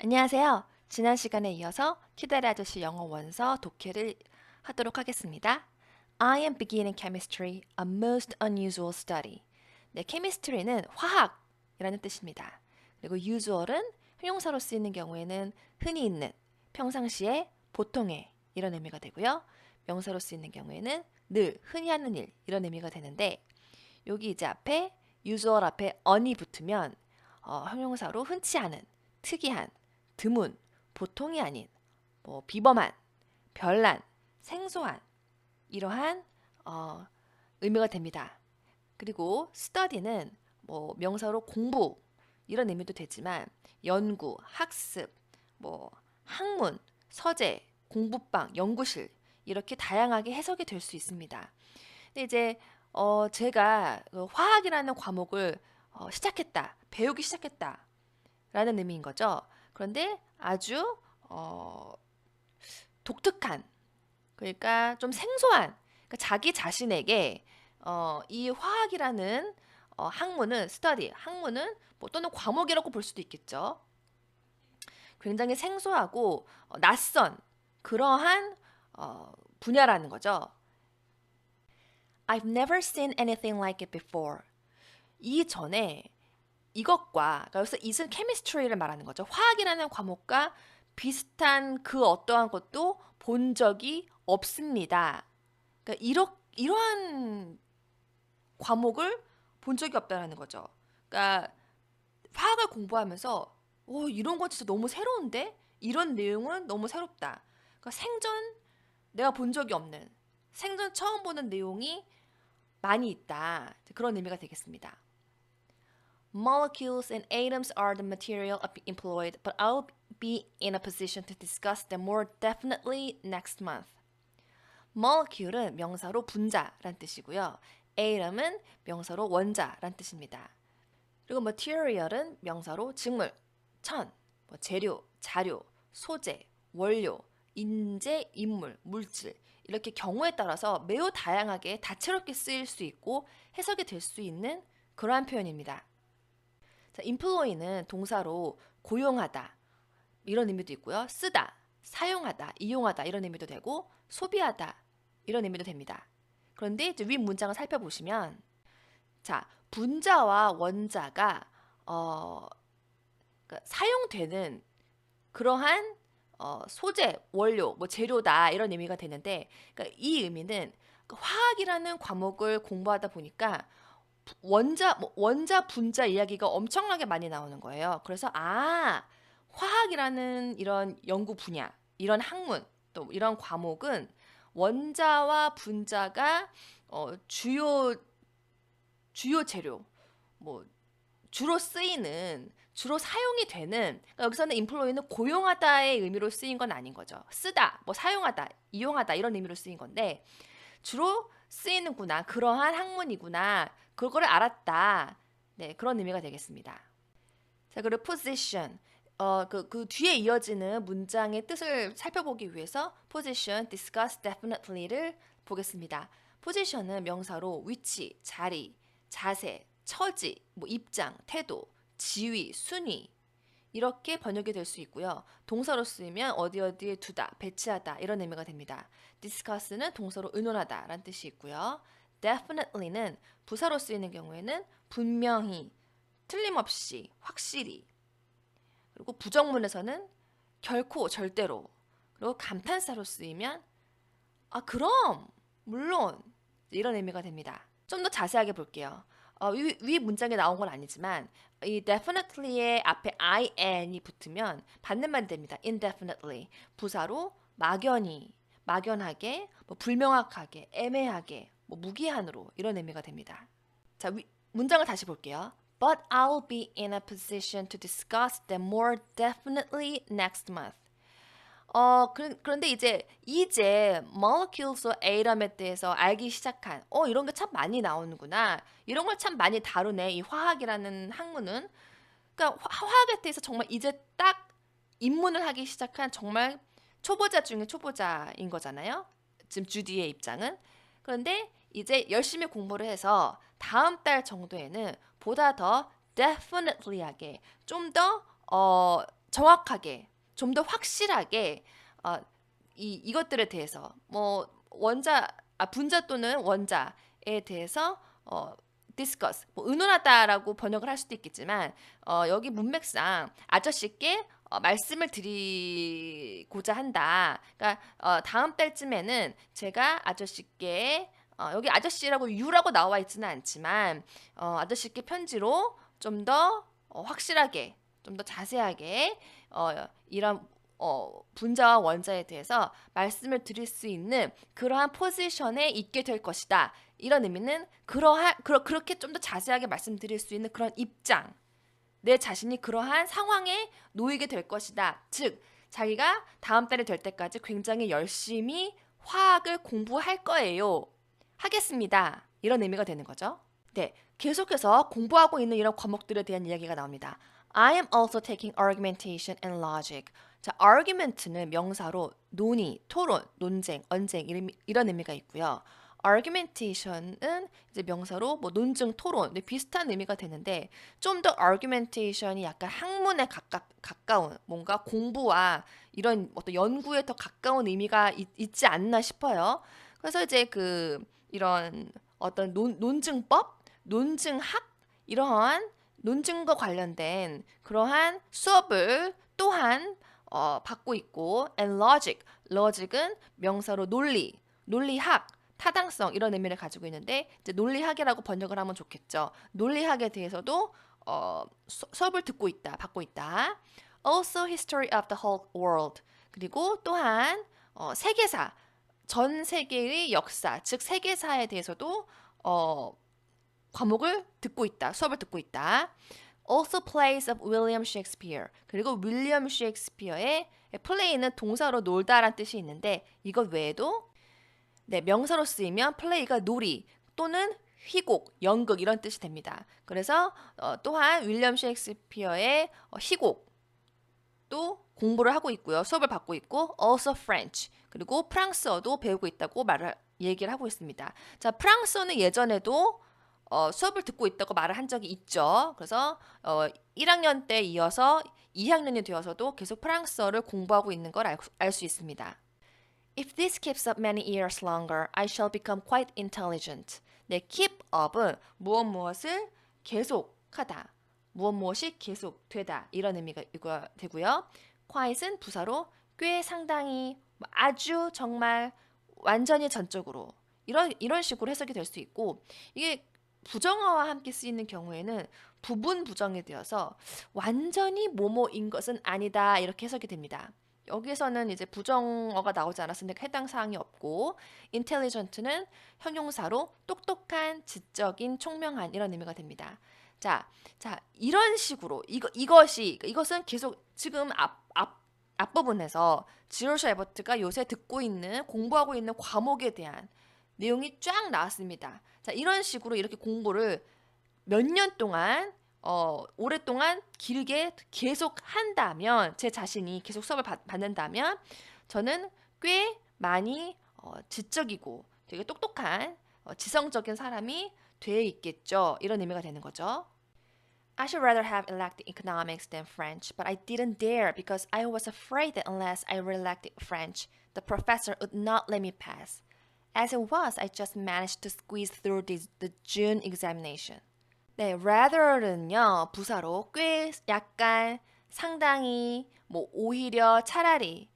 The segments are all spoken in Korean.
안녕하세요. 지난 시간에 이어서 키다리 아저씨 영어 원서 독해를 하도록 하겠습니다. I am beginning chemistry, a most unusual study. 네, chemistry는 화학이라는 뜻입니다. 그리고 usual은 형용사로 쓰이는 경우에는 흔히 있는, 평상시에, 보통의 이런 의미가 되고요. 명사로 쓰이는 경우에는 늘, 흔히 하는 일 이런 의미가 되는데 여기 이제 앞에 usual 앞에 on이 붙으면 형용사로 흔치 않은, 특이한, 드문, 보통이 아닌, 비범한, 별난, 생소한 이러한 의미가 됩니다. 그리고 study는 명사로 공부 이런 의미도 되지만 연구, 학습, 학문, 서재, 공부방, 연구실 이렇게 다양하게 해석이 될 수 있습니다. 근데 이제 제가 그 화학이라는 과목을 시작했다, 배우기 시작했다라는 의미인 거죠. 그런데 아주 독특한, 그러니까 좀 생소한, 그러니까 자기 자신에게 이 화학이라는 학문은 study, 학문은 또는 과목이라고 볼 수도 있겠죠. 굉장히 생소하고 낯선 그러한 분야라는 거죠. I've never seen anything like it before. 이전에 이것과, 그러니까 여기서 it은 chemistry를 말하는 거죠. 화학이라는 과목과 비슷한 그 어떠한 것도 본 적이 없습니다. 그러니까 이러한 과목을 본 적이 없다는 거죠. 그러니까 화학을 공부하면서 이런 건 진짜 너무 새로운데? 이런 내용은 너무 새롭다. 그러니까 생전 내가 본 적이 없는, 생전 처음 보는 내용이 많이 있다. 그런 의미가 되겠습니다. Molecules and atoms are the material employed, but I'll be in a position to discuss them more definitely next month. Molecule은 명사로 분자란 뜻이고요. atom은 명사로 원자란 뜻입니다. 그리고 material은 명사로 직물, 천, 재료, 자료, 소재, 원료, 인재, 인물, 물질 이렇게 경우에 따라서 매우 다양하게 다채롭게 쓰일 수 있고 해석이 될 수 있는 그러한 표현입니다. 자, employ는 동사로 고용하다 이런 의미도 있고요. 쓰다, 사용하다, 이용하다 이런 의미도 되고 소비하다 이런 의미도 됩니다. 그런데 이제 윗 문장을 살펴보시면 자, 분자와 원자가 그러니까 사용되는 그러한 소재, 원료, 재료다 이런 의미가 되는데 그러니까 이 의미는 화학이라는 과목을 공부하다 보니까 원자, 분자 이야기가 엄청나게 많이 나오는 거예요. 그래서 화학이라는 이런 연구 분야, 이런 학문, 또 이런 과목은 원자와 분자가 주요 재료, 뭐 주로 쓰이는, 주로 사용이 되는, 그러니까 여기서는 employ는 고용하다의 의미로 쓰인 건 아닌 거죠. 쓰다, 사용하다, 이용하다 이런 의미로 쓰인 건데 주로 쓰이는구나, 그러한 학문이구나, 그거를 알았다. 네, 그런 의미가 되겠습니다. 자, 그리고 position. 그 뒤에 이어지는 문장의 뜻을 살펴보기 위해서 position, discuss definitely를 보겠습니다. position은 명사로 위치, 자리, 자세, 처지, 입장, 태도, 지위, 순위 이렇게 번역이 될 수 있고요. 동사로 쓰이면 어디에 두다, 배치하다 이런 의미가 됩니다. discuss는 동사로 의논하다 라는 뜻이 있고요. definitely는 부사로 쓰이는 경우에는 분명히, 틀림없이, 확실히 그리고 부정문에서는 결코, 절대로 그리고 감탄사로 쓰이면 그럼, 물론 이런 의미가 됩니다. 좀 더 자세하게 볼게요. 위 문장에 나온 건 아니지만 이 definitely의 앞에 in이 붙으면 받는 말이 됩니다. indefinitely. 부사로 막연히, 막연하게, 불명확하게, 애매하게, 무기한으로 이런 의미가 됩니다. 자, 문장을 다시 볼게요. But I'll be in a position to discuss them more definitely next month. 그런데 이제 molecules와 atom에 대해서 알기 시작한 이런 게 참 많이 나오는구나. 이런 걸 참 많이 다루네. 이 화학이라는 학문은. 그러니까 화학에 대해서 정말 이제 딱 입문을 하기 시작한 정말 초보자 중에 초보자인 거잖아요. 지금 주디의 입장은. 그런데 이제 열심히 공부를 해서 다음 달 정도에는 보다 더 definitely하게 좀 더 정확하게, 좀 더 확실하게 이것들에 대해서 뭐 분자 또는 원자에 대해서 discuss, 뭐 의논하다라고 번역을 할 수도 있겠지만 여기 문맥상 아저씨께 말씀을 드리고자 한다. 그러니까 다음 달쯤에는 제가 아저씨께 여기 아저씨라고 유라고 나와 있지는 않지만 아저씨께 편지로 좀 더 확실하게, 좀 더 자세하게 이런 분자와 원자에 대해서 말씀을 드릴 수 있는 그러한 포지션에 있게 될 것이다. 이런 의미는 그렇게 좀 더 자세하게 말씀드릴 수 있는 그런 입장, 내 자신이 그러한 상황에 놓이게 될 것이다. 즉, 자기가 다음 달이 될 때까지 굉장히 열심히 화학을 공부할 거예요. 하겠습니다. 이런 의미가 되는 거죠. 네, 계속해서 공부하고 있는 이런 과목들에 대한 이야기가 나옵니다. I am also taking argumentation and logic. 자, argument는 명사로 논의, 토론, 논쟁, 언쟁 이런 의미가 있고요. argumentation은 이제 명사로 뭐 논증, 토론, 비슷한 의미가 되는데 좀 더 argumentation이 약간 학문에 가까운 뭔가 공부와 이런 어떤 연구에 더 가까운 의미가 있지 않나 싶어요. 그래서 이제 이런 어떤 논증법, 논증학 이러한 논증과 관련된 그러한 수업을 또한 받고 있고 and logic은 명사로 논리, 논리학, 타당성 이런 의미를 가지고 있는데 이제 논리학이라고 번역을 하면 좋겠죠. 논리학에 대해서도 수업을 받고 있다. Also history of the whole world. 그리고 또한 세계사, 전 세계의 역사, 즉 세계사에 대해서도 과목을 듣고 있다. 수업을 듣고 있다. Also plays of William Shakespeare. 그리고 윌리엄 셰익스피어의 play는 동사로 놀다란 뜻이 있는데 이것 외에도 명사로 쓰이면 play가 놀이 또는 희곡, 연극 이런 뜻이 됩니다. 그래서 또한 윌리엄 셰익스피어의 희곡도 공부를 하고 있고요. 수업을 받고 있고 also French. 그리고 프랑스어도 배우고 있다고 얘기를 하고 있습니다. 자, 프랑스어는 예전에도 수업을 듣고 있다고 말을 한 적이 있죠. 그래서 1학년 때 이어서 2학년이 되어서도 계속 프랑스어를 공부하고 있는 걸 알 수 있습니다. If this keeps up many years longer, I shall become quite intelligent. 네, keep up은 무엇을 계속하다, 무엇이 계속되다 이런 의미가 되고요. quite은 부사로 꽤, 상당히, 아주, 정말, 완전히, 전적으로 이런 식으로 해석이 될 수 있고 이게 부정어와 함께 쓰이는 경우에는 부분 부정이 되어서 완전히 뭐뭐인 것은 아니다 이렇게 해석이 됩니다. 여기서는 이제 부정어가 나오지 않았으니까 해당 사항이 없고 intelligent는 형용사로 똑똑한, 지적인, 총명한 이런 의미가 됩니다. 자, 이런 식으로 이것은 계속 지금 앞부분에서 지로샤 에버트가 요새 듣고 있는 공부하고 있는 과목에 대한 내용이 쫙 나왔습니다. 자, 이런 식으로 이렇게 공부를 몇 년 동안 오랫동안 길게 계속 한다면 제 자신이 계속 수업을 받는다면 저는 꽤 많이 지적이고 되게 똑똑한 지성적인 사람이 돼 있겠죠. 이런 의미가 되는 거죠. I should rather have elected economics than French, but I didn't dare because I was afraid that unless I elected French, the professor would not let me pass. As it was, I just managed to squeeze through the June examination. 네, rather는요, 부사로 꽤, 약간, 상당히, 뭐 오히려, 차라리,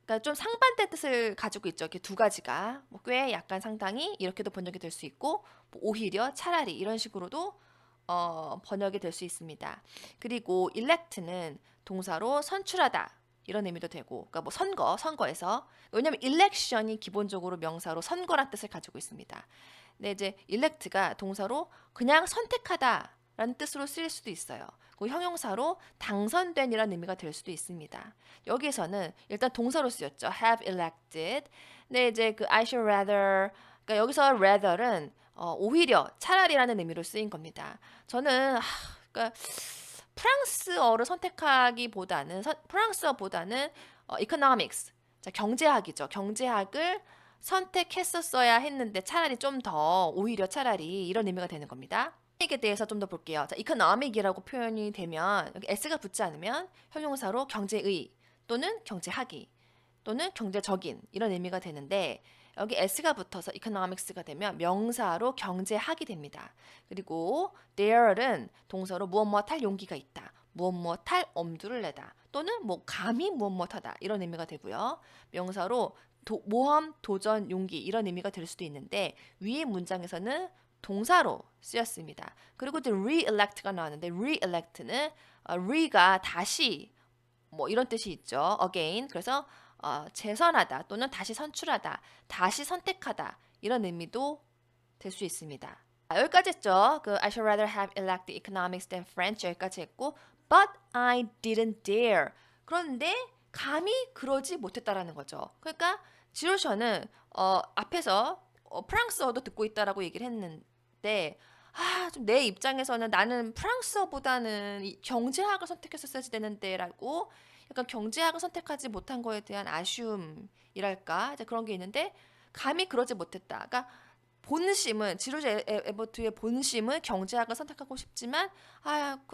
그러니까 좀 상반된 뜻을 가지고 있죠. 이렇게 두 가지가 뭐 꽤, 약간, 상당히 이렇게도 번역이 될 수 있고, 뭐 오히려, 차라리 이런 식으로도 번역이 될 수 있습니다. 그리고 elect는 동사로 선출하다. 이런 의미도 되고, 그러니까 뭐 선거에서 왜냐하면 election이 기본적으로 명사로 선거란 뜻을 가지고 있습니다. 근데 이제 elect가 동사로 그냥 선택하다라는 뜻으로 쓰일 수도 있어요. 그 형용사로 당선된이라는 의미가 될 수도 있습니다. 여기에서는 일단 동사로 쓰였죠. have elected. 근데 이제 I should rather, 그러니까 여기서 rather는 오히려 차라리라는 의미로 쓰인 겁니다. 저는 그러니까 프랑스어를 선택하기보다는 프랑스어보다는 economics, 자, 경제학이죠. 경제학을 선택했었어야 했는데 차라리 좀 더 오히려 차라리 이런 의미가 되는 겁니다. 이에 대해서 좀 더 볼게요. 자, economic이라고 표현이 되면 여기 s가 붙지 않으면 형용사로 경제의 또는 경제학이 또는 경제적인 이런 의미가 되는데 여기 s가 붙어서 economics가 되면 명사로 경제학이 됩니다. 그리고 dare은 동사로 무엇 무엇할 용기가 있다. 무엇 무엇할 엄두를 내다. 또는 뭐 감히 무엇 무엇하다 이런 의미가 되고요. 명사로 모험, 도전, 용기 이런 의미가 될 수도 있는데 위의 문장에서는 동사로 쓰였습니다. 그리고 이제 re-elect가 나왔는데 re-elect는 re가 다시 뭐 이런 뜻이 있죠. again. 그래서 재선하다 또는 다시 선출하다, 다시 선택하다 이런 의미도 될 수 있습니다. 여기까지 했죠. 그 I should rather have elected economics than French 여기까지 했고 but I didn't dare. 그런데 감히 그러지 못했다라는 거죠. 그러니까 지로셔는 앞에서 프랑스어도 듣고 있다라고 얘기를 했는데 좀 내 입장에서는 나는 프랑스어보다는 이 경제학을 선택했었어야지 되는데라고 약간 경제학을 선택하지 못한 거에 대한 아쉬움이랄까 이제 그런 게 있는데 감히 그러지 못했다. 그러니까 본심은 지로제 에버트의 본심은 경제학을 선택하고 싶지만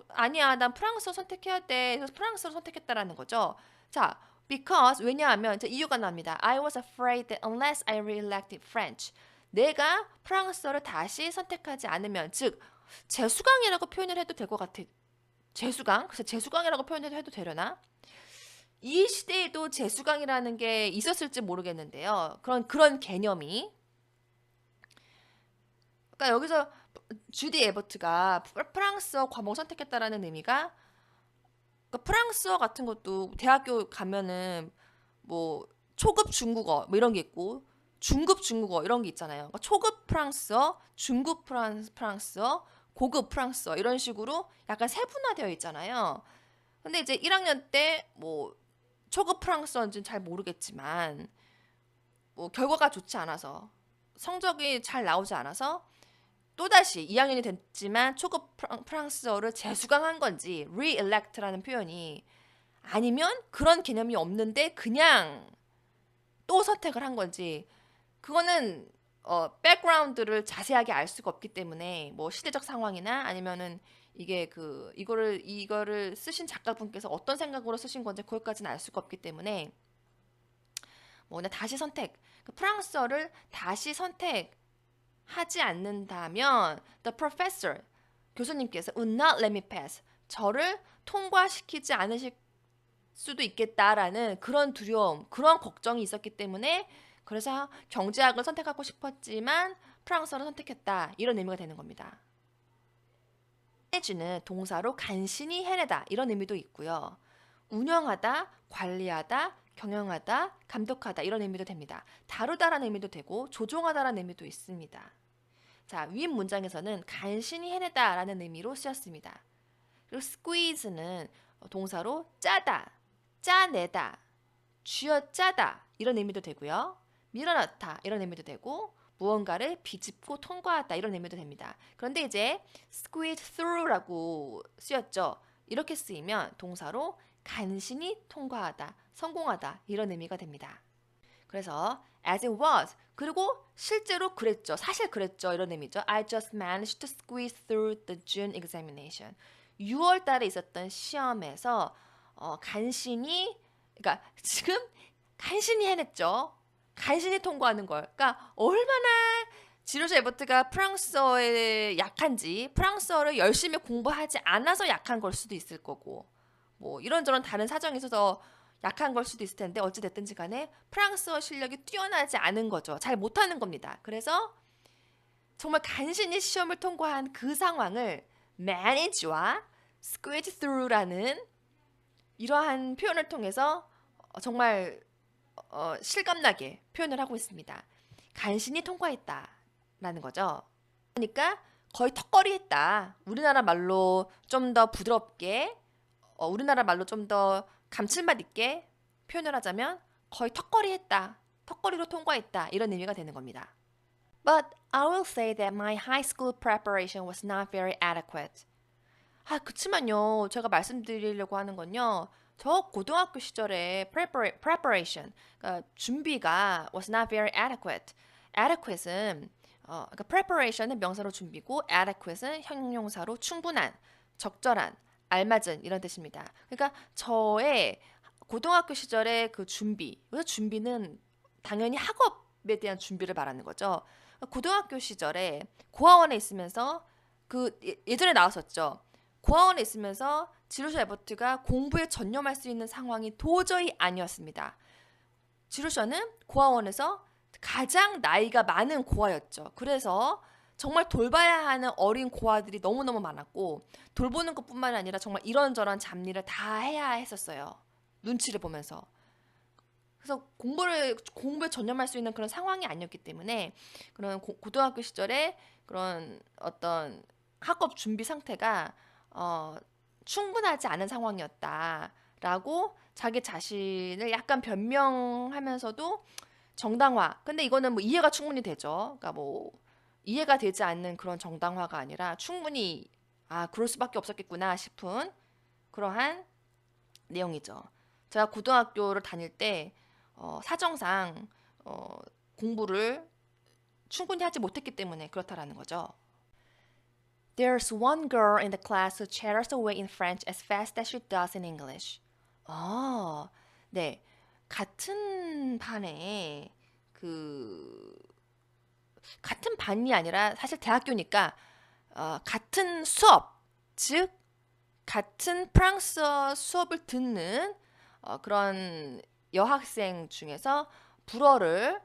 아니야 난 프랑스어 선택해야 돼. 그래서 프랑스어를 선택했다라는 거죠. 자, because 왜냐하면 이제 이유가 납니다. I was afraid that unless I re-elected French 내가 프랑스어를 다시 선택하지 않으면 즉 재수강이라고 표현을 해도 될 것 같아. 재수강? 그래서 재수강이라고 표현을 해도 되려나? 이 시대에도 재수강이라는 게 있었을지 모르겠는데요. 그런 개념이 그러니까 여기서 주디 에버트가 프랑스어 과목 선택했다라는 의미가 그러니까 프랑스어 같은 것도 대학교 가면은 뭐 초급 중국어 뭐 이런 게 있고 중급 중국어 이런 게 있잖아요. 그러니까 초급 프랑스어, 중급 프랑스어, 고급 프랑스어 이런 식으로 약간 세분화되어 있잖아요. 근데 이제 1학년 때 뭐 초급 프랑스어인지는 잘 모르겠지만 뭐 결과가 좋지 않아서 성적이 잘 나오지 않아서 또다시 2학년이 됐지만 초급 프랑스어를 재수강한 건지 re-elect라는 표현이 아니면 그런 개념이 없는데 그냥 또 선택을 한 건지 그거는 백그라운드를 자세하게 알 수가 없기 때문에 뭐 시대적 상황이나 아니면은 이게 이거를 쓰신 작가분께서 어떤 생각으로 쓰신 건지 거기까지는 알 수가 없기 때문에 뭐 그냥 다시 선택 프랑스어를 다시 선택하지 않는다면 the professor 교수님께서 would not let me pass 저를 통과시키지 않으실 수도 있겠다라는 그런 두려움, 그런 걱정이 있었기 때문에 그래서 경제학을 선택하고 싶었지만 프랑스어를 선택했다. 이런 의미가 되는 겁니다. 해주는 동사로 간신히 해내다 이런 의미도 있고요. 운영하다, 관리하다, 경영하다, 감독하다 이런 의미도 됩니다. 다루다라는 의미도 되고 조종하다라는 의미도 있습니다. 자, 윗 문장에서는 간신히 해내다라는 의미로 쓰였습니다. 그리고 squeeze는 동사로 짜다, 짜내다, 쥐어짜다 이런 의미도 되고요. 밀어넣다 이런 의미도 되고 무언가를 비집고 통과하다 이런 의미도 됩니다. 그런데 이제 squeeze through라고 쓰였죠. 이렇게 쓰이면 동사로 간신히 통과하다, 성공하다 이런 의미가 됩니다. 그래서 as it was 그리고 실제로 그랬죠. 사실 그랬죠. 이런 의미죠. I just managed to squeeze through the June examination. 6월 달에 있었던 시험에서 간신히 그러니까 지금 간신히 해냈죠. 간신히 통과하는 걸. 그러니까 얼마나 지로자 에버트가 프랑스어에 약한지 프랑스어를 열심히 공부하지 않아서 약한 걸 수도 있을 거고 뭐 이런저런 다른 사정이 있어서 약한 걸 수도 있을 텐데 어찌 됐든지 간에 프랑스어 실력이 뛰어나지 않은 거죠. 잘 못하는 겁니다. 그래서 정말 간신히 시험을 통과한 그 상황을 manage와 squeeze through라는 이러한 표현을 통해서 정말 실감나게 표현을 하고 있습니다. 간신히 통과했다라는 거죠. 그러니까 거의 턱걸이 했다. 우리나라 말로 좀 더 부드럽게 우리나라 말로 좀 더 감칠맛 있게 표현을 하자면 거의 턱걸이 했다. 턱걸이로 통과했다. 이런 의미가 되는 겁니다. But I will say that my high school preparation was not very adequate. 그치만요. 제가 말씀드리려고 하는 건요. 저 고등학교 시절에 preparation, 그러니까 준비가 was not very adequate. adequate은 그러니까 preparation은 명사로 준비고 adequate는 형용사로 충분한, 적절한, 알맞은 이런 뜻입니다. 그러니까 저의 고등학교 시절의 그 준비, 그래서 준비는 당연히 학업에 대한 준비를 말하는 거죠. 고등학교 시절에 고아원에 있으면서 예전에 나왔었죠. 고아원에 있으면서 지루시 에버트가 공부에 전념할 수 있는 상황이 도저히 아니었습니다. 지루셔는 고아원에서 가장 나이가 많은 고아였죠. 그래서 정말 돌봐야 하는 어린 고아들이 너무너무 많았고 돌보는 것뿐만 아니라 정말 이런저런 잡일을 다 해야 했었어요. 눈치를 보면서. 그래서 공부에 전념할 수 있는 그런 상황이 아니었기 때문에 그런 고등학교 시절에 그런 어떤 학업 준비 상태가 충분하지 않은 상황이었다라고 자기 자신을 약간 변명하면서도 정당화. 근데 이거는 뭐 이해가 충분히 되죠. 그러니까 뭐 이해가 되지 않는 그런 정당화가 아니라 충분히 그럴 수밖에 없었겠구나 싶은 그러한 내용이죠. 제가 고등학교를 다닐 때 사정상 공부를 충분히 하지 못했기 때문에 그렇다라는 거죠. There's one girl in the class who chatters away in French as fast as she does in English. 네. 같은 반에 그 같은 반이 아니라 사실 대학교니까 같은 수업, 즉 같은 프랑스어 수업을 듣는 그런 여학생 중에서 불어를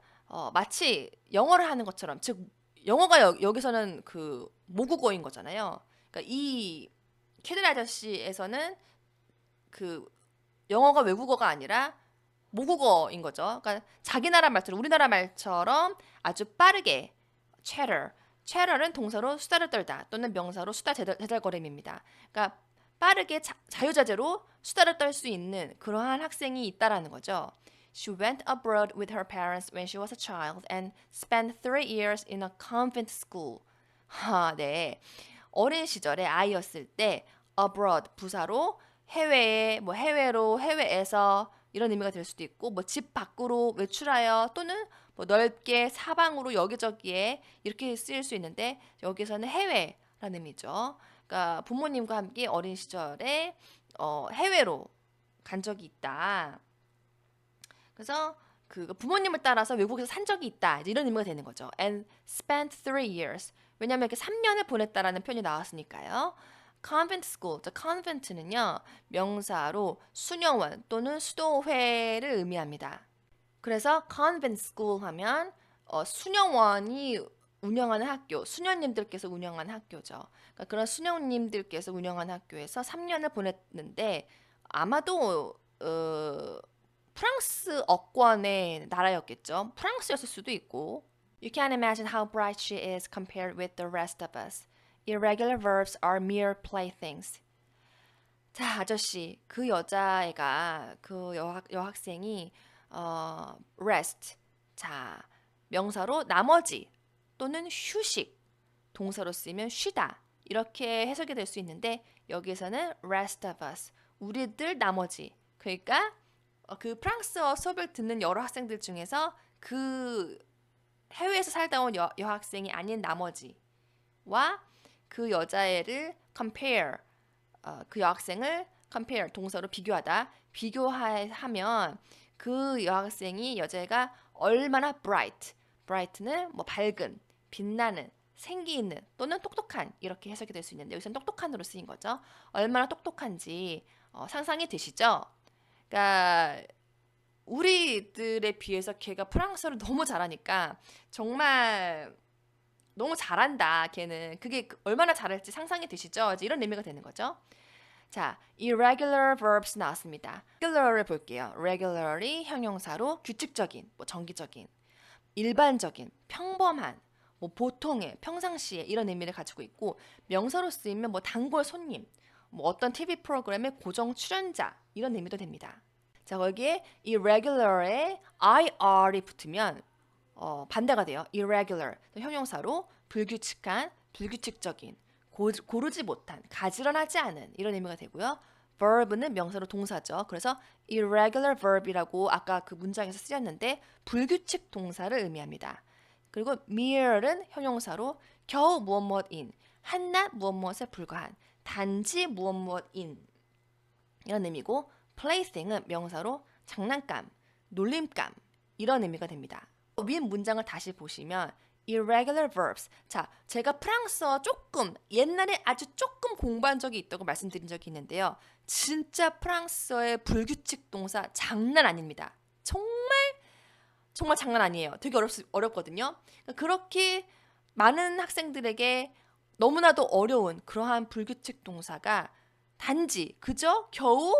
마치 영어를 하는 것처럼, 즉 영어가 여기서는 그 모국어인 거잖아요. 그러니까 이 캐들 아저씨에서는 그 영어가 외국어가 아니라 모국어인 거죠. 그러니까 자기 나라 말처럼 우리나라 말처럼 아주 빠르게 chatter. chatter는 동사로 수다를 떨다 또는 명사로 수다 제잘거림입니다. 그러니까 빠르게 자유자재로 수다를 떨 수 있는 그러한 학생이 있다라는 거죠. She went abroad with her parents when she was a child and spent 3 years in a convent school. 네. 어린 시절에 아이였을 때 abroad 부사로 해외에 뭐 해외로 해외에서 이런 의미가 될 수도 있고 뭐 집 밖으로 외출하여 또는 뭐 넓게 사방으로 여기저기에 이렇게 쓰일 수 있는데 여기서는 해외라는 의미죠. 그러니까 부모님과 함께 어린 시절에 해외로 간 적이 있다. 그래서 그 부모님을 따라서 외국에서 산 적이 있다. 이런 의미가 되는 거죠. And spent 3 years. 왜냐하면 이렇게 3년을 보냈다라는 표현이 나왔으니까요. convent school, convent는요 명사로 수녀원 또는 수도회를 의미합니다. 그래서 convent school 하면 수녀원이 운영하는 학교, 수녀님들께서 운영하는 학교죠. 그러니까 그런 수녀님들께서 운영하는 학교에서 3년을 보냈는데 아마도 프랑스어권의 나라였겠죠. 프랑스였을 수도 있고. You can imagine how bright she is compared with the rest of us. Irregular verbs are mere playthings. 자, 아저씨, 그 여자애가 그 여학생이 rest. 자, 명사로 나머지 또는 휴식. 동사로 쓰이면 쉬다. 이렇게 해석이 될 수 있는데 여기에서는 rest of us. 우리들 나머지. 그러니까 그 프랑스어 수업을 듣는 여러 학생들 중에서 그 해외에서 살다 온 여학생이 아닌 나머지와 그 여자애를 compare, 그 여학생을 compare 동사로 비교하다. 비교하면 그 여학생이 여자애가 얼마나 bright는 뭐 밝은, 빛나는, 생기 있는 또는 똑똑한 이렇게 해석이 될 수 있는데 여기서는 똑똑한으로 쓰인 거죠. 얼마나 똑똑한지 상상이 되시죠? 그러니까 우리들에 비해서 걔가 프랑스어를 너무 잘하니까 정말 너무 잘한다 걔는. 그게 얼마나 잘할지 상상이 되시죠? 이제 이런 의미가 되는 거죠. 자, irregular verbs 나왔습니다. regular을 볼게요. regularly 형용사로 규칙적인, 뭐 정기적인, 일반적인, 평범한, 뭐 보통의, 평상시에 이런 의미를 가지고 있고 명사로 쓰이면 뭐 단골 손님, 뭐 어떤 TV 프로그램의 고정 출연자 이런 의미도 됩니다. 자, 거기에 irregular에 ir이 붙으면 반대가 돼요. irregular 형용사로 불규칙한, 불규칙적인, 고르지 못한, 가지런하지 않은 이런 의미가 되고요. verb는 명사로 동사죠. 그래서 irregular verb이라고 아까 그 문장에서 쓰였는데 불규칙 동사를 의미합니다. 그리고 mere는 형용사로 겨우 무엇 무엇인, 한낱 무엇 무엇에 불과한, 단지 무엇 무엇인 이런 의미고 plaything은 명사로 장난감, 놀림감 이런 의미가 됩니다. 윗 문장을 다시 보시면 irregular verbs. 자, 제가 프랑스어 조금 옛날에 아주 조금 공부한 적이 있다고 말씀드린 적이 있는데요. 진짜 프랑스어의 불규칙 동사 장난 아닙니다. 정말 장난 아니에요. 되게 어렵거든요. 그렇게 많은 학생들에게 너무나도 어려운 그러한 불규칙 동사가 단지 그저 겨우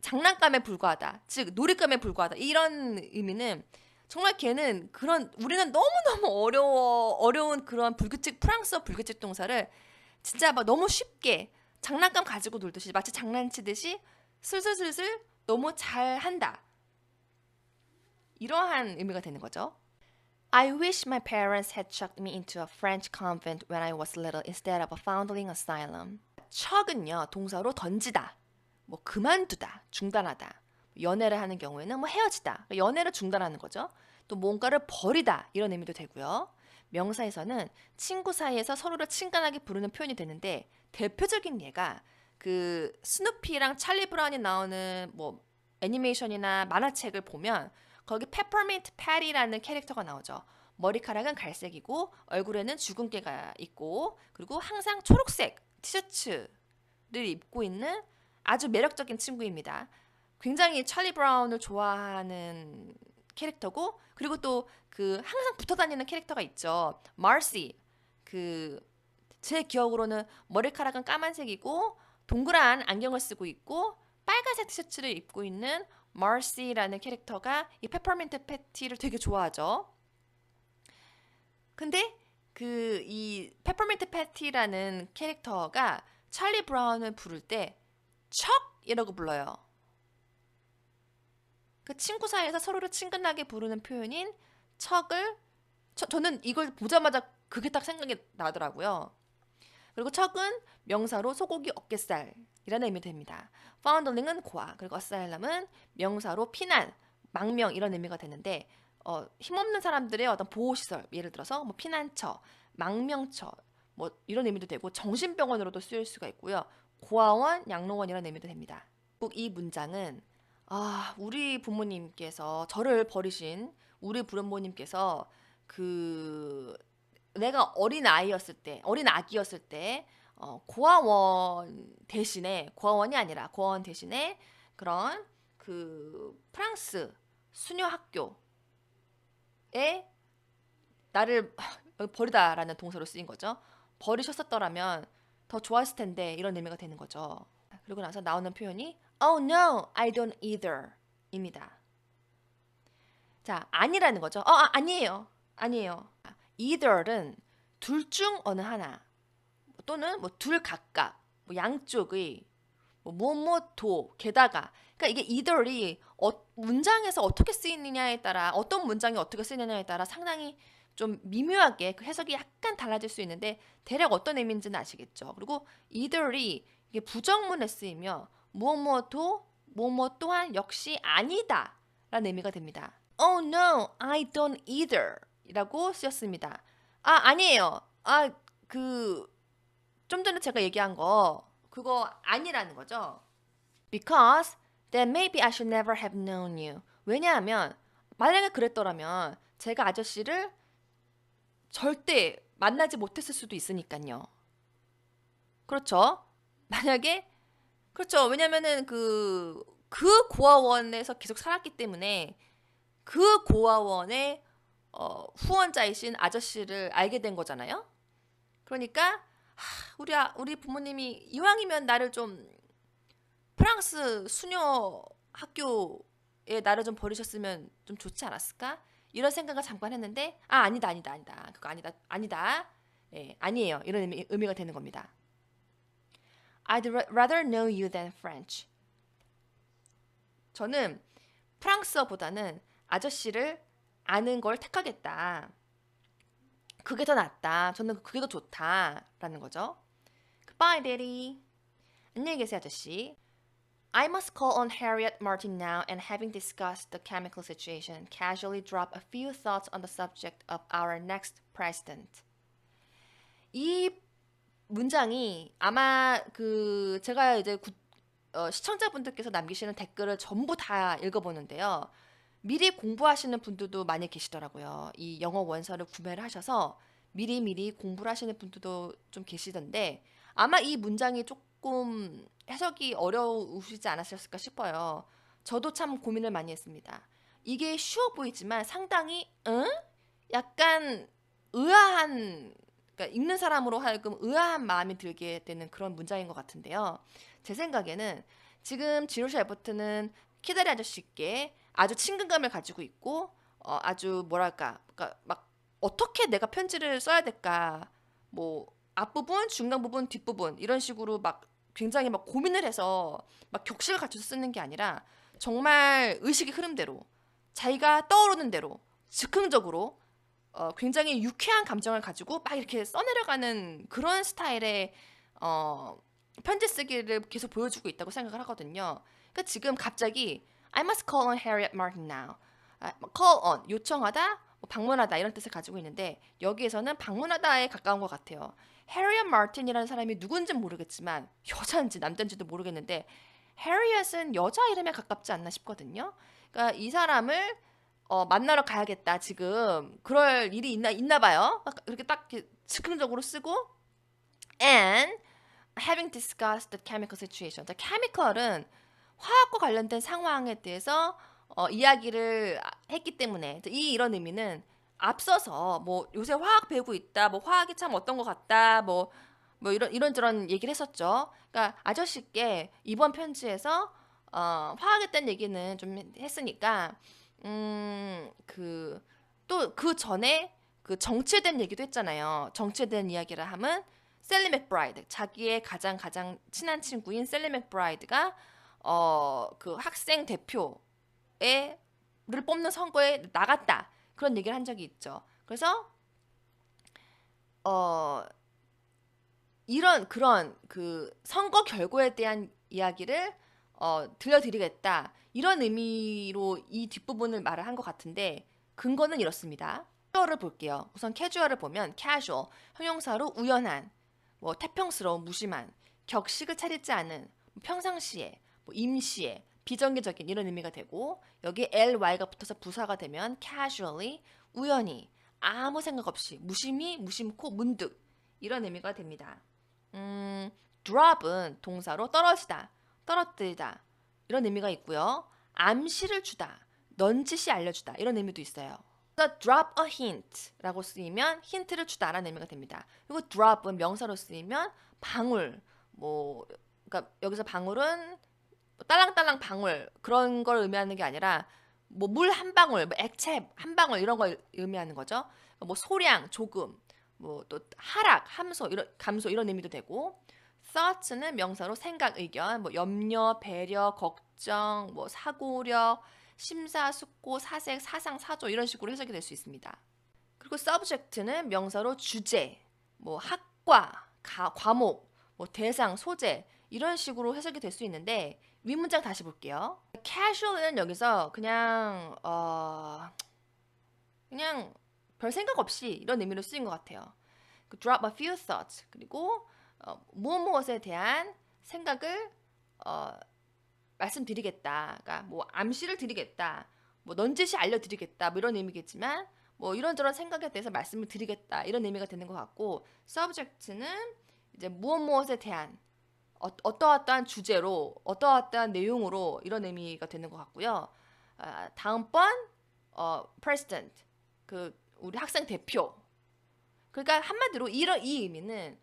장난감에 불과하다. 즉 놀잇감에 불과하다. 이런 의미는 정말 걔는 그런 우리는 너무너무 어려운 그런 프랑스어 불규칙 동사를 진짜 막 너무 쉽게 장난감 가지고 놀듯이 마치 장난치듯이 슬슬슬슬 너무 잘한다. 이러한 의미가 되는 거죠. I wish my parents had chucked me into a French convent when I was little instead of a foundling asylum. chuck은요 동사로 던지다, 뭐 그만두다, 중단하다. 연애를 하는 경우에는 뭐 헤어지다, 연애를 중단하는 거죠. 또 뭔가를 버리다 이런 의미도 되고요. 명사에서는 친구 사이에서 서로를 친근하게 부르는 표현이 되는데 대표적인 예가 그 스누피랑 찰리 브라운이 나오는 뭐 애니메이션이나 만화책을 보면 거기 페퍼민트 패티라는 캐릭터가 나오죠. 머리카락은 갈색이고 얼굴에는 주근깨가 있고 그리고 항상 초록색 티셔츠를 입고 있는 아주 매력적인 친구입니다. 굉장히 찰리 브라운을 좋아하는 캐릭터고 그리고 또 그 항상 붙어 다니는 캐릭터가 있죠. 마시. 그 제 기억으로는 머리카락은 까만색이고 동그란 안경을 쓰고 있고 빨간색 티셔츠를 입고 있는 마시라는 캐릭터가 이 페퍼민트 패티를 되게 좋아하죠. 근데 그 이 페퍼민트 패티라는 캐릭터가 찰리 브라운을 부를 때 척이라고 불러요. 그 친구 사이에서 서로를 친근하게 부르는 표현인 척을 저는 이걸 보자마자 그게 딱 생각이 나더라고요. 그리고 척은 명사로 소고기 어깨살이라는 의미 됩니다. foundling은 고아, 그리고 asylum은 명사로 피난, 망명 이런 의미가 되는데 힘없는 사람들의 어떤 보호시설, 예를 들어서 뭐 피난처, 망명처 뭐 이런 의미도 되고 정신병원으로도 쓰일 수가 있고요. 고아원, 양로원 이런 의미도 됩니다. 이 문장은 우리 부모님께서 저를 버리신 우리 부모님께서 그 내가 어린 아기였을 때 고아원이 아니라 고아원 대신에 그런 그 프랑스 수녀 학교에 나를 버리다라는 동사로 쓰인 거죠. 버리셨었더라면 더 좋았을 텐데 이런 의미가 되는 거죠. 그리고 나서 나오는 표현이 Oh no, I don't either 입니다. 자, 아니라는 거죠. 아니에요. either는 둘 중 어느 하나 또는 뭐 둘 각각, 뭐 양쪽의 뭐뭐도 게다가 그러니까 이게 either이 문장에서 어떻게 쓰이느냐에 따라 어떤 문장이 어떻게 쓰느냐에 따라 상당히 좀 미묘하게 그 해석이 약간 달라질 수 있는데 대략 어떤 의미인지는 아시겠죠. 그리고 either이 이게 부정문에 쓰이며 무엇무엇도 무엇무엇 또한 역시 아니다 라는 의미가 됩니다. Oh no, I don't either 이라고 쓰였습니다. 아니에요. 좀 전에 제가 얘기한 거 그거 아니라는 거죠. Because then maybe I should never have known you. 왜냐하면 만약에 그랬더라면 제가 아저씨를 절대 만나지 못했을 수도 있으니까요. 그렇죠? 만약에 그렇죠. 왜냐면은 그 고아원에서 계속 살았기 때문에 그 고아원의 후원자이신 아저씨를 알게 된 거잖아요. 그러니까 우리 부모님이 이왕이면 나를 좀 프랑스 수녀 학교에 나를 좀 버리셨으면 좀 좋지 않았을까? 이런 생각을 잠깐 했는데 아니다. 그거 아니다. 예, 아니에요. 이런 의미가 되는 겁니다. I'd rather know you than French. 저는 프랑스어보다는 아저씨를 아는 걸 택하겠다. 그게 더 낫다. 저는 그게 더 좋다라는 거죠. Goodbye, Daddy. 안녕히 계세요, 아저씨. I must call on Harriet Martin now and having discussed the chemical situation, casually drop a few thoughts on the subject of our next president. 이 문장이 아마 그 제가 이제 시청자분들께서 남기시는 댓글을 전부 다 읽어보는데요. 미리 공부하시는 분들도 많이 계시더라고요. 이 영어 원서를 구매를 하셔서 미리 공부를 하시는 분들도 좀 계시던데 아마 이 문장이 조금 해석이 어려우시지 않으셨을까 싶어요. 저도 참 고민을 많이 했습니다. 이게 쉬워 보이지만 상당히 약간 의아한 그러니까 읽는 사람으로 하여금 의아한 마음이 들게 되는 그런 문장인 것 같은데요. 제 생각에는 지금 지로샤 에버트는 키다리 아저씨께 아주 친근감을 가지고 있고 아주 뭐랄까 그러니까 막 어떻게 내가 편지를 써야 될까 뭐 앞부분, 중간 부분, 뒷부분 이런 식으로 막 굉장히 막 고민을 해서 막 격식을 갖춰서 쓰는 게 아니라 정말 의식의 흐름대로 자기가 떠오르는 대로 즉흥적으로 굉장히 유쾌한 감정을 가지고 막 이렇게 써내려가는 그런 스타일의 어, 편지 쓰기를 계속 보여주고 있다고 생각을 하거든요. 그러니까 지금 갑자기 I must call on Harriet Martin now. call on 요청하다, 뭐 방문하다 이런 뜻을 가지고 있는데 여기에서는 방문하다에 가까운 것 같아요. Harriet Martin이라는 사람이 누군지 모르겠지만 여자인지 남자인지도 모르겠는데 Harriet은 여자 이름에 가깝지 않나 싶거든요. 그러니까 이 사람을 만나러 가야겠다. 지금 그럴 일이 있나 봐요. 이렇게 딱 이렇게 즉흥적으로 쓰고 and having discussed the chemical situation. The chemical은 화학과 관련된 상황에 대해서 이야기를 했기 때문에 이런 의미는 앞서서 뭐 요새 화학 배우고 있다. 뭐 화학이 참 어떤 것 같다. 뭐 이런저런 얘기를 했었죠. 그러니까 아저씨께 이번 편지에서 화학에 대한 얘기는 좀 했으니까 또 그 전에 그 정치에 대한 얘기도 했잖아요. 정치에 대한 이야기를 하면 셀리 맥브라이드 자기의 가장 친한 친구인 셀리 맥브라이드가 그 학생 대표를 뽑는 선거에 나갔다 그런 얘기를 한 적이 있죠. 그래서 어 이런 그런 그 선거 결과에 대한 이야기를 들려드리겠다 이런 의미로 이 뒷부분을 말을 한 것 같은데 근거는 이렇습니다. 캐주얼을 볼게요. 우선 캐주얼을 보면 casual 형용사로 우연한 뭐 태평스러운 무심한 격식을 차리지 않은 평상시에 뭐 임시에 비정기적인 이런 의미가 되고 여기에 ly가 붙어서 부사가 되면 casually 우연히 아무 생각 없이 무심코 문득 이런 의미가 됩니다. drop은 동사로 떨어지다, 떨어뜨리다 이런 의미가 있고요. 암시를 주다, 넌지시 알려주다 이런 의미도 있어요. 그래서 drop a hint라고 쓰이면 힌트를 주다라는 의미가 됩니다. 그리고 drop은 명사로 쓰이면 방울, 뭐 그러니까 여기서 방울은 딸랑딸랑 방울 그런 걸 의미하는 게 아니라 뭐 물 한 방울, 뭐 액체 한 방울 이런 걸 의미하는 거죠. 뭐 소량, 조금, 뭐 또 하락, 감소 이런 의미도 되고 thoughts는 명사로 생각, 의견, 뭐 염려, 배려, 걱정, 뭐 사고력, 심사숙고, 사색, 사상, 사조 이런 식으로 해석이 될 수 있습니다. 그리고 subject는 명사로 주제, 뭐 학과, 과목, 뭐 대상, 소재 이런 식으로 해석이 될 수 있는데 윗문장 다시 볼게요. casual은 여기서 그냥 별 생각 없이 이런 의미로 쓰인 것 같아요. drop a few thoughts 그리고 무엇에 대한 생각을 말씀드리겠다. 그러니까 뭐 암시를 드리겠다. 뭐 넌지시 알려드리겠다. 뭐 이런 의미겠지만 뭐 이런저런 생각에 대해서 말씀을 드리겠다. 이런 의미가 되는 것 같고 subject는 이제 무엇에 대한 어떠한 주제로 어떠한 내용으로 이런 의미가 되는 것 같고요. 다음번 president 그 우리 학생 대표 그러니까 한마디로 이 의미는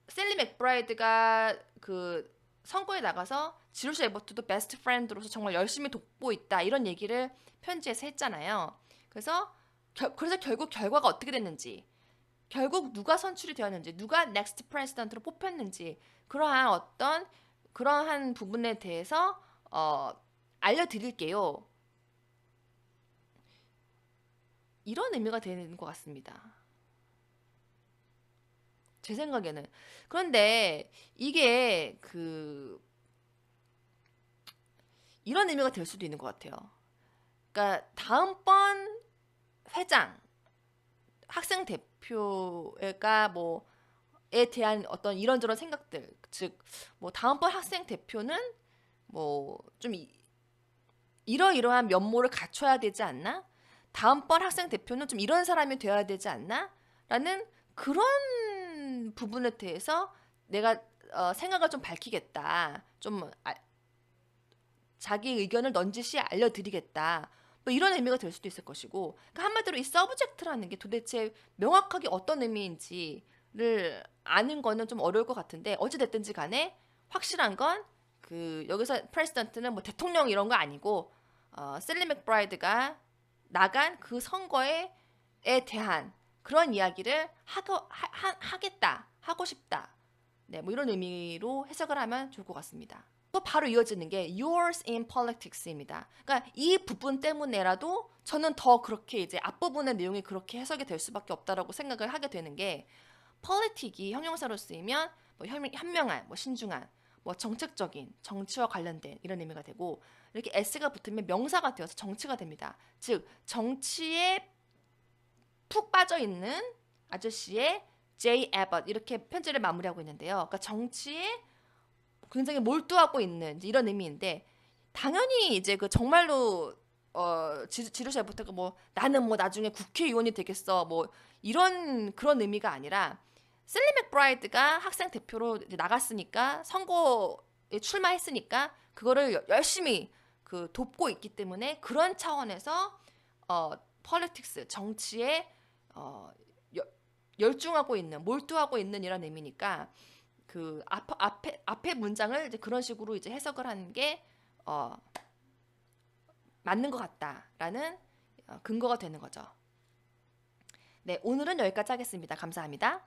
셀리 맥브라이드가 그 선거에 나가서 지루샤 에버트도 베스트 프렌드로서 정말 열심히 돕고 있다 이런 얘기를 편지에서 했잖아요. 그래서 결국 결과가 어떻게 됐는지 결국 누가 선출이 되었는지 누가 넥스트 프레지던트로 뽑혔는지 그러한 부분에 대해서 알려드릴게요. 이런 의미가 되는 것 같습니다. 제 생각에는. 그런데 이게 이런 의미가 될 수도 있는 것 같아요. 그러니까 다음번 회장, 학생 대표가 뭐에 대한 어떤 이런저런 생각들, 즉 뭐 다음번 학생 대표는 뭐 좀 이러이러한 면모를 갖춰야 되지 않나? 다음번 학생 대표는 좀 이런 사람이 되어야 되지 않나? 라는 그런 부분에 대해서 내가 생각을 좀 밝히겠다. 좀 자기 의견을 넌지시 알려드리겠다. 뭐 이런 의미가 될 수도 있을 것이고, 그러니까 한마디로 이 서브젝트라는 게 도대체 명확하게 어떤 의미인지를 아는 거는 좀 어려울 것 같은데, 어찌 됐든지 간에 확실한 건 여기서 프레시던트는 뭐 대통령 이런 거 아니고 셀리 맥브라이드가 나간 그 선거에 대한 그런 이야기를 하겠다, 하고 싶다. 네, 뭐 이런 의미로 해석을 하면 좋을 것 같습니다. 또 바로 이어지는 게 yours in politics입니다. 그러니까 이 부분 때문에라도 저는 더 그렇게 이제 앞부분의 내용이 그렇게 해석이 될 수밖에 없다라고 생각을 하게 되는 게 politic이 형용사로 쓰이면 뭐 현명한, 뭐 신중한, 뭐 정책적인, 정치와 관련된 이런 의미가 되고 이렇게 s가 붙으면 명사가 되어서 정치가 됩니다. 즉 정치에 푹 빠져 있는 아저씨의 J. Abbott 이렇게 편지를 마무리하고 있는데요. 그러니까 정치에 굉장히 몰두하고 있는 이런 의미인데 당연히 이제 정말로 지루시 애버트가 뭐 나는 뭐 나중에 국회의원이 되겠어 뭐 이런 그런 의미가 아니라 셀리 맥브라이드가 학생 대표로 이제 나갔으니까 선거에 출마했으니까 그거를 열심히 돕고 있기 때문에 그런 차원에서 politics 정치에 어, 열중하고 있는 몰두하고 있는 이런 의미니까 앞에 문장을 이제 그런 식으로 이제 해석을 하는 게 맞는 것 같다라는 근거가 되는 거죠. 네, 오늘은 여기까지 하겠습니다. 감사합니다.